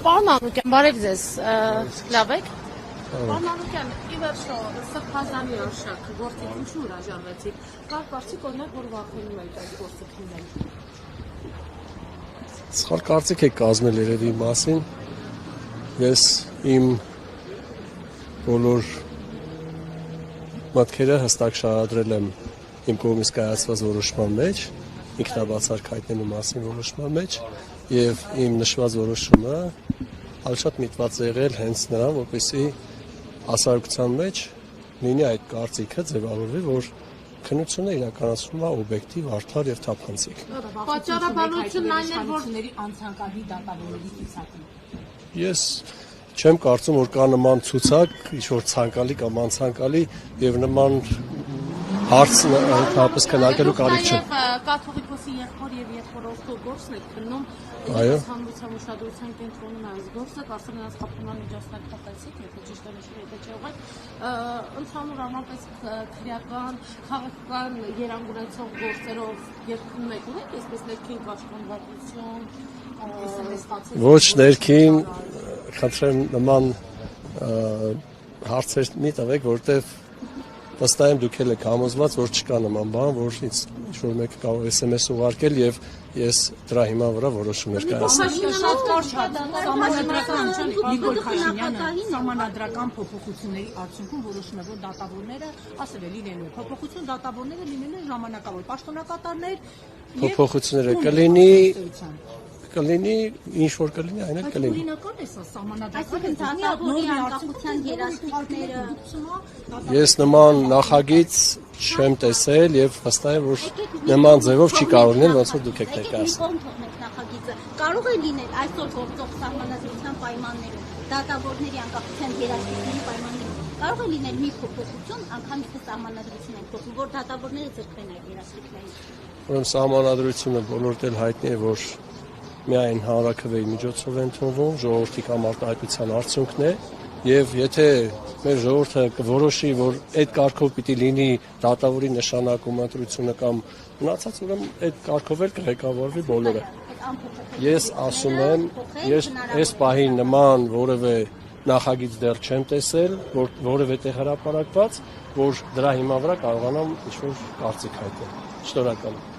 Պարոն Մանուկյան, բարև ձեզ, լավ եք։ Պարոն Մանուկյան, ի վերջո Սրբազանի արշակ գործիք ինչու հրաժարվեցիք։ Կար կարծիք օրինակ, որ վախենում եք այդ գործիք լինել։ Սխալ կարծիք եք կազմել երևի մասին։ Ես իմ բոլոր մտքերը հստակ շահադրել եմ իմ կողմից կայացված որոշման մեջ, ինքնաբացարկ հայտնելու մասին որոշման մեջ, եւ իմ նշված որոշումը շատ միտված է եղել հենց նրան, որպեսզի հասարակության մեջ լինի այդ կարծիքը ձևավորվի, որ քննությունը իրականացվում է օբյեկտիվ, արդար եւ թափանցիկ։ Պատճառաբանությունն այն է, որ անցանկալի դատավորների ցուցակը։ Ես չեմ կարծում, որ կա նման ցուցակ, ինչ որ ցանկալի կամ անցանկալի եւ նման հարց ընդհանրապես քննարկելու կարիք չէ։ Կաթողիկոսի եղբոր եւ եղբորորդու գործն է քննում հանրության ուշադրության կենտրոնում այս գործը, կարծեմ նրանց խափանան միջոցներ կապեցիք, եթե ճիշտ է նշել, եթե չէ ուղղակի ընդհանուր առմամբ քրեական, քաղաքական երանգունացող գործերով երգում եք, ունեք այսպես ներքին պաշտպանվածություն, ոչ ներքին, խնդրեմ նման հարցեր մի տվեք, որտեվ վստահ եմ դուք եք համոզված, որ չկա նման բան, որ ինձ ինչ-որ մեկը կարող է SMS ուղարկել եւ ես դրա հիման վրա որոշումներ կայացնեմ։ Շատ կարճ Սահմանադրական փոփոխությունների արդյունքում որոշում է, որ դատավորները ասել է լինելու է փոփոխություն, դատավորները լինելու են ժամանակավոր պաշտոնակատարներ։ Փոփոխությունները կլինի, ինչ որ կլինի, այն էլ կլինի։ Օրինական է սա սահմանադրական։ Այսինքն դատավորի անկախության երաշխիքները։ Ես նման նախագիծ չեմ տեսել եւ վստահ եմ, որ նման ձևով չի կարող լինել, ոնց որ դուք եք ներկայացնում։ Կարող է լինել այսօր գործող սահմանադրության պայմաններում, դատավորների անկախության երաշխիքների պայմաններում, կարող է լինել մի փոփոխություն, անգամ եթե սահմանադրություն են փոխում, որ դատավորները ձեռքեն այդ երաշխիքներից։ Ուրեմն սահմանադրությունը բոլորդ էլ հայտնի է, որ միայն հանրաքվեի միջոցով է ընդունվում, ժողովրդի կամ արտահայտության արդյունքն է, եւ եթե մեր ժողովուրդը կորոշի, որ այդ կարգով պիտի լինի դատավորի նշանակում ընտրությունը կամ մնացած, ուրեմն այդ կարգով էլ կղեկավարվի բոլորը։ Ես ասում եմ, ես այս պահին նման որևէ նախագիծ դեռ չեմ տեսել, որևէ տեղ հրապարակված, որ դրա հիման վրա կարողանամ ինչ-որ կարծիք հայտնել։ Շնորհակալ եմ։